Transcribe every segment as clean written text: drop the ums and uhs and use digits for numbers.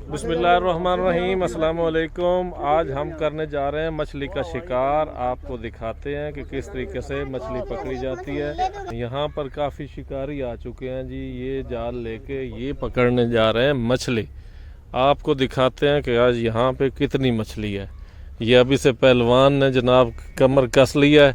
बिस्मिल्लाहिर्रहमानिर्रहीम, अस्सलाम वालेकुम। आज हम करने जा रहे हैं मछली का शिकार। आपको दिखाते हैं कि किस तरीके से मछली पकड़ी जाती है। यहाँ पर काफ़ी शिकारी आ चुके हैं जी। ये जाल लेके ये पकड़ने जा रहे हैं मछली। आपको दिखाते हैं कि आज यहाँ पे कितनी मछली है। ये अभी से पहलवान ने जनाब कमर कस लिया है।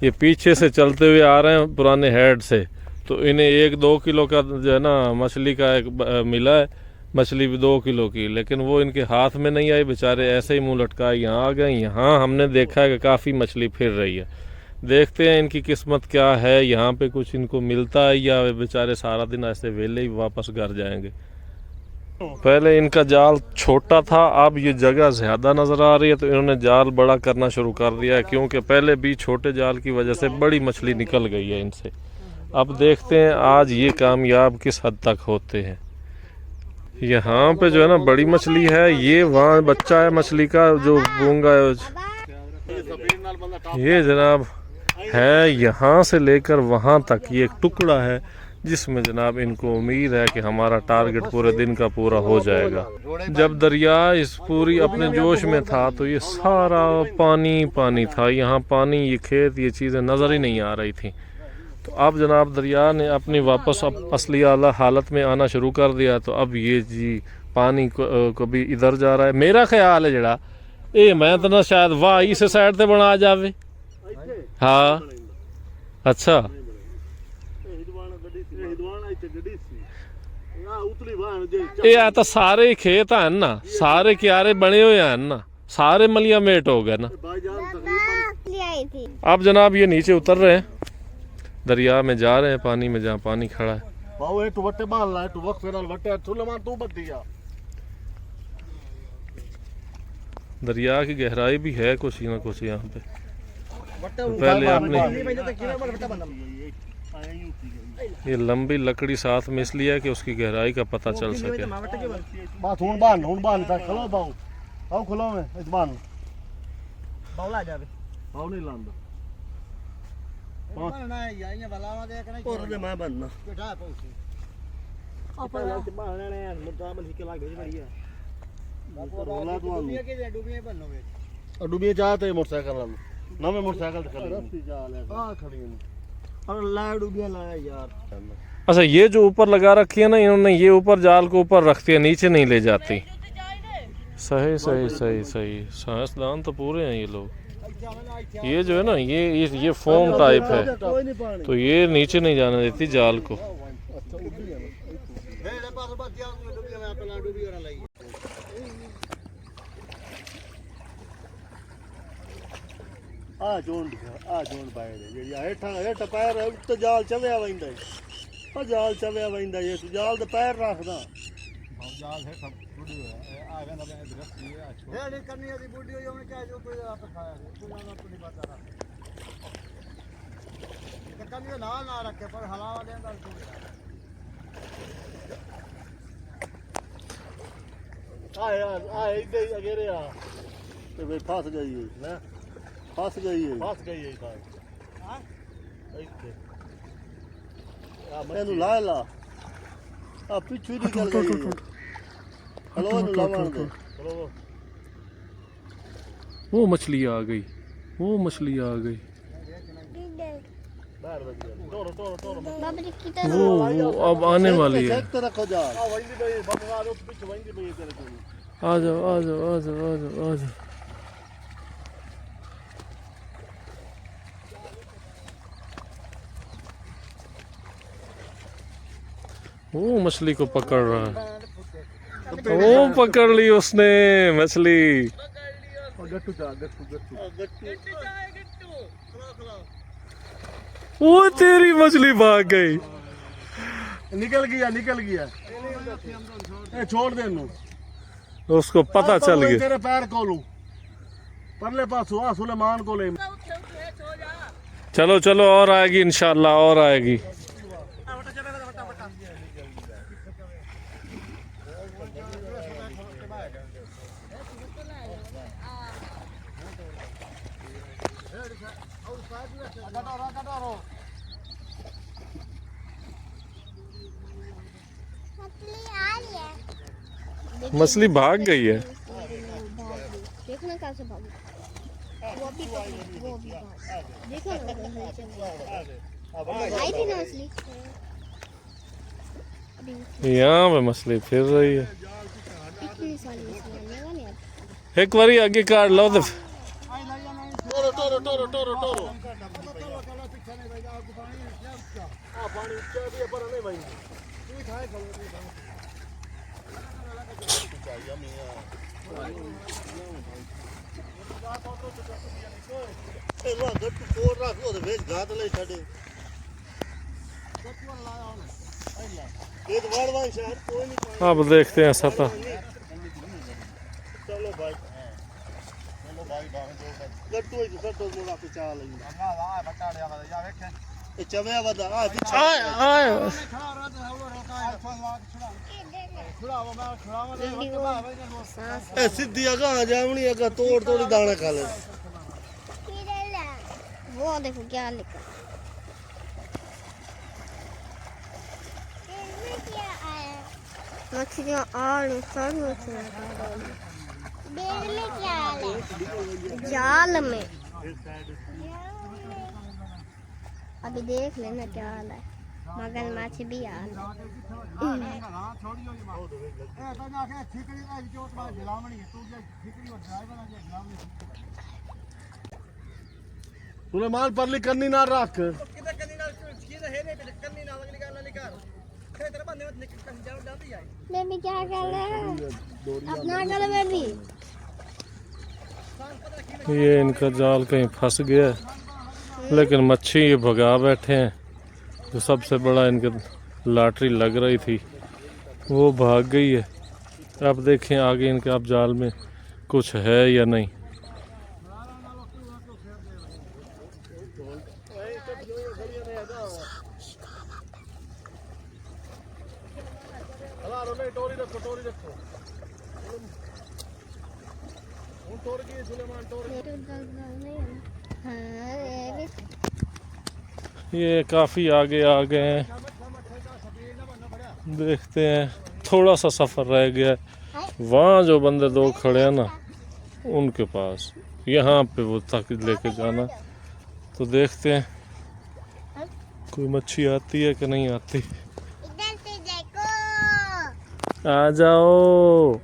ये पीछे से चलते हुए आ रहे हैं पुराने हेड से, तो इन्हें 1-2 किलो का जो है ना मछली का एक मिला है। मछली भी 2 किलो की, लेकिन वो इनके हाथ में नहीं आई। बेचारे ऐसे ही मुंह लटकाए यहाँ आ गए। यहाँ हमने देखा है कि काफ़ी मछली फिर रही है। देखते हैं इनकी किस्मत क्या है, यहाँ पे कुछ इनको मिलता है या वे बेचारे सारा दिन ऐसे वेले ही वापस घर जाएंगे। पहले इनका जाल छोटा था, अब ये जगह ज़्यादा नज़र आ रही है तो इन्होंने जाल बड़ा करना शुरू कर दिया है, क्योंकि पहले भी छोटे जाल की वजह से बड़ी मछली निकल गई है इनसे। अब देखते हैं आज ये कामयाब किस हद तक होते हैं। यहाँ पे जो है ना बड़ी मछली है। ये वहाँ बच्चा है मछली का जो गूंगा है। ये जनाब है यहाँ से लेकर वहाँ तक ये एक टुकड़ा है, जिसमें जनाब इनको उम्मीद है कि हमारा टारगेट पूरे दिन का पूरा हो जाएगा। जब दरिया इस पूरी अपने जोश में था तो ये सारा पानी पानी था। यहाँ पानी, ये खेत, ये चीज़ें नज़र ही नहीं आ रही थी। तो अब जनाब दरिया ने अपनी वापस अब असली आला हालत में आना शुरू कर दिया। तो अब ये जी पानी कभी इधर जा रहा है। मेरा ख्याल है जड़ा ये मैं तो ना शायद वाह इस साइड से बना जावे। हाँ अच्छा, ये तो सारे खेत हैं ना, सारे क्यारे बने हुए हैं ना, सारे मलिया मेट हो गए ना। अब जनाब ये नीचे उतर रहे हैं, दरिया में जा रहे हैं, पानी में जहाँ पानी खड़ा है। दरिया की गहराई भी है कुछ ना कुछ यहाँ पे। पहले आपने ये लंबी लकड़ी साथ में इसलिए है कि उसकी गहराई का पता चल सके। डूबिया चाहते मोटरसाइकिल नवे मोटरसाइकिल यार। अच्छा, ये जो ऊपर लगा रखी है ना इन्होंने, ये ऊपर जाल को ऊपर रखती है, नीचे नहीं ले जाती। सही सही सही सही, साइंसदान तो पूरे हैं ये लोग। ये जो है ना ये फोम टाइप है, तो ये नीचे नहीं जाने देती जाल को। जाल चलिया वहिंदा जाल चलिया वहिंदा ये जाल ते पैर रखदा जाल है सब बुढ़ी आ गया ना है करनी है बुढ़ी होई हमने क्या जो कोई आप खाया है कोई ना कोई बात आ तो कभी ना रखे पर हलावा देंदा आ इधर अगेरे आ तो वे फंस गई है ना, फंस गई है हां मैंने ला ला आ पिछू निकल गई। हेलो लावन दे वो मछली आ गई, वो मछली आ गई। वो अब आने वाली है। आ जाओ आ जाओ आ जाओ आ जाओ आ जाओ। वो मछली को पकड़ रहा है। वो पकड़ ली उसने मछली। वो तेरी मछली भाग गई। निकल गया छोड़ दे उसको पता चल गया। तेरे पैर कोलू परले पास हुआ सुलेमान को ले। चलो चलो और आएगी इंशाल्लाह, और आएगी। मछली भाग गई है। देखो ना कैसे भागी। वो भी भाग। देखो ना आई थी ना मछली। यहाँ पे मछली फिर रही है। इतनी सारी मछलियाँ लेगा नहीं अब। एक बारी आगे काट लो तो Toro Toro Toro Toro Toro पानी चाहिए पर नहीं भाई अब देखते हैं सतह। चलो भाई गट्टू है सटो मोड़ा पे चाल है ये चवे वदा आ पीछे आए ए सीधी अगा आ जावनी अगा तोड़ तोड़ी दाना खा ले। वो देखो क्या लिखा। मछलियाँ आलू सब मछलियाँ में क्या है? जाल में। अभी देख लेना क्या हाल है। मगरमच्छ भी हाल है। तूने माल परली करनी ना रख बेबी क्या कर रहा है? अपना कर बेबी। ये इनका जाल कहीं फंस गया है, लेकिन मच्छी ये भगा बैठे हैं। जो सबसे बड़ा इनके लॉटरी लग रही थी वो भाग गई है। अब देखें आगे इनके अब जाल में कुछ है या नहीं। टोरी रखो टोरी रखो टोर की सुलेमान टोर ये काफ़ी आगे आ गए हैं। देखते हैं थोड़ा सा सफ़र रह गया है। वहाँ जो बंदे दो खड़े हैं ना उनके पास, यहाँ पे वो तक लेके जाना। तो देखते हैं कोई मच्छी आती है कि नहीं आती। आ जाओ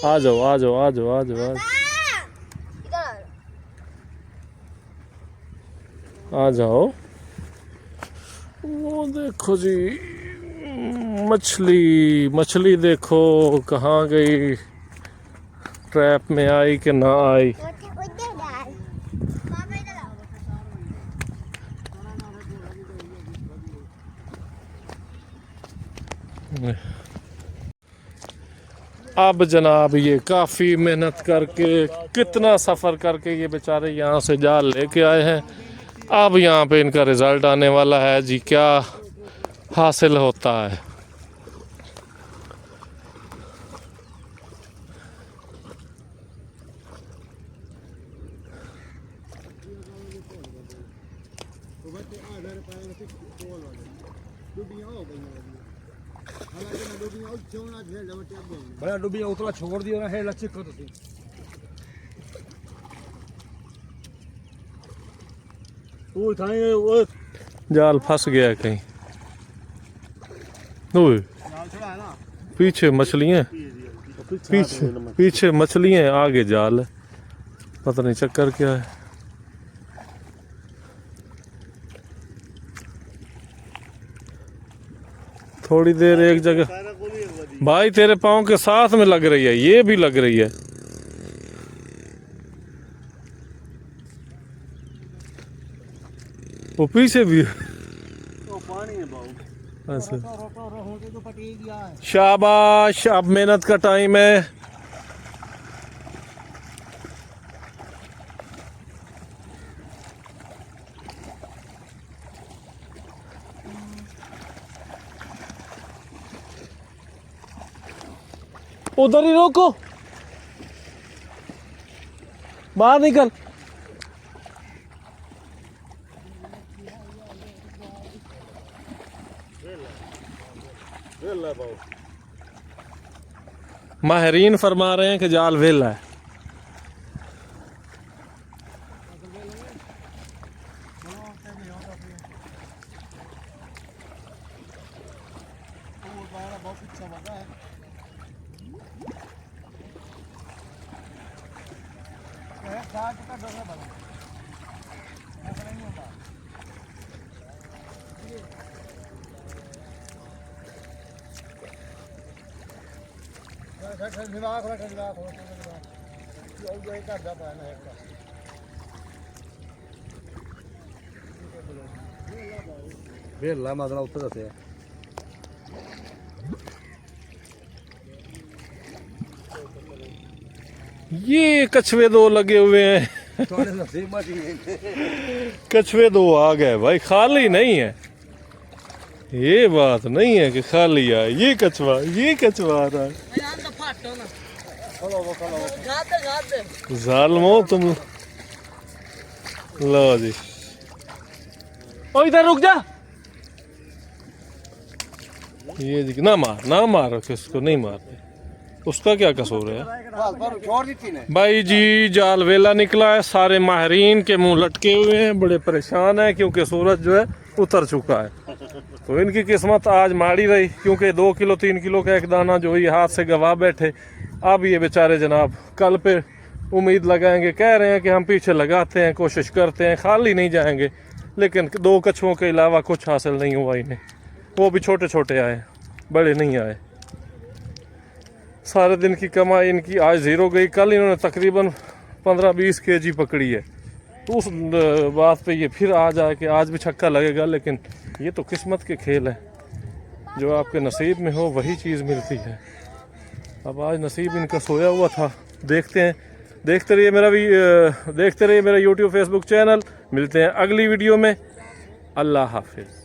आ जाओ आ जाओ आ जाओ आ जाओ आ जाओ। वो देखो जी मछली मछली देखो कहाँ गई, ट्रैप में आई कि ना आई। अब जनाब ये काफ़ी मेहनत करके कितना सफ़र करके ये बेचारे यहाँ से जाल लेके आए हैं। अब यहाँ पे इनका रिज़ल्ट आने वाला है जी, क्या हासिल होता है। बड़ा डूबिया उतला छोड़ दियो ना है लच्छी कर दी वो थाई वो जाल फंस गया है कहीं। ओए जाल छड़ा है ना पीछे मछलियाँ, पीछे पीछे मछलियाँ, आगे जाल है। पता नहीं चक्कर क्या है। थोड़ी देर एक जगह भाई तेरे पाँव के साथ में लग रही है, ये भी लग रही है। वो पीछे भी तो पानी है बाबू। ऐसे। तो पटी गया है। शाबाश, अब मेहनत का टाइम है। उधर ही रोको, बाहर निकल। माहरीन फरमा रहे हैं कि जाल वेला है। वेला मतलब उत्तर दसे ये कछुए दो लगे हुए हैं। कछुए दो आ गए भाई, खाली नहीं है। ये बात नहीं है कि खाली है। ये कछुआ आ रहा है। जालमो तुम, लो जी। ओ इधर रुक जा। ये जी ना मारो, किसको नहीं मारते, उसका क्या कसूर है भाई जी। जाल वेला निकला है, सारे माहरीन के मुंह लटके हुए हैं, बड़े परेशान हैं क्योंकि सूरज जो है उतर चुका है। तो इनकी किस्मत आज माड़ी रही, क्योंकि 2 किलो 3 किलो का एक दाना जो ये हाथ से गवा बैठे। अब ये बेचारे जनाब कल पे उम्मीद लगाएंगे, कह रहे हैं कि हम पीछे लगाते हैं, कोशिश करते हैं, खाली नहीं जाएंगे। लेकिन 2 कछुओं के अलावा कुछ हासिल नहीं हुआ इन्हें, वो भी छोटे छोटे आए, बड़े नहीं आए। सारे दिन की कमाई इनकी आज ज़ीरो गई। कल इन्होंने तकरीबन 15-20 केजी पकड़ी है, तो उस बात पे ये फिर आ जाए कि आज भी छक्का लगेगा। लेकिन ये तो किस्मत के खेल है, जो आपके नसीब में हो वही चीज़ मिलती है। अब आज नसीब इनका सोया हुआ था। देखते हैं, देखते रहिए मेरा YouTube फेसबुक चैनल। मिलते हैं अगली वीडियो में। अल्लाह हाफिज़।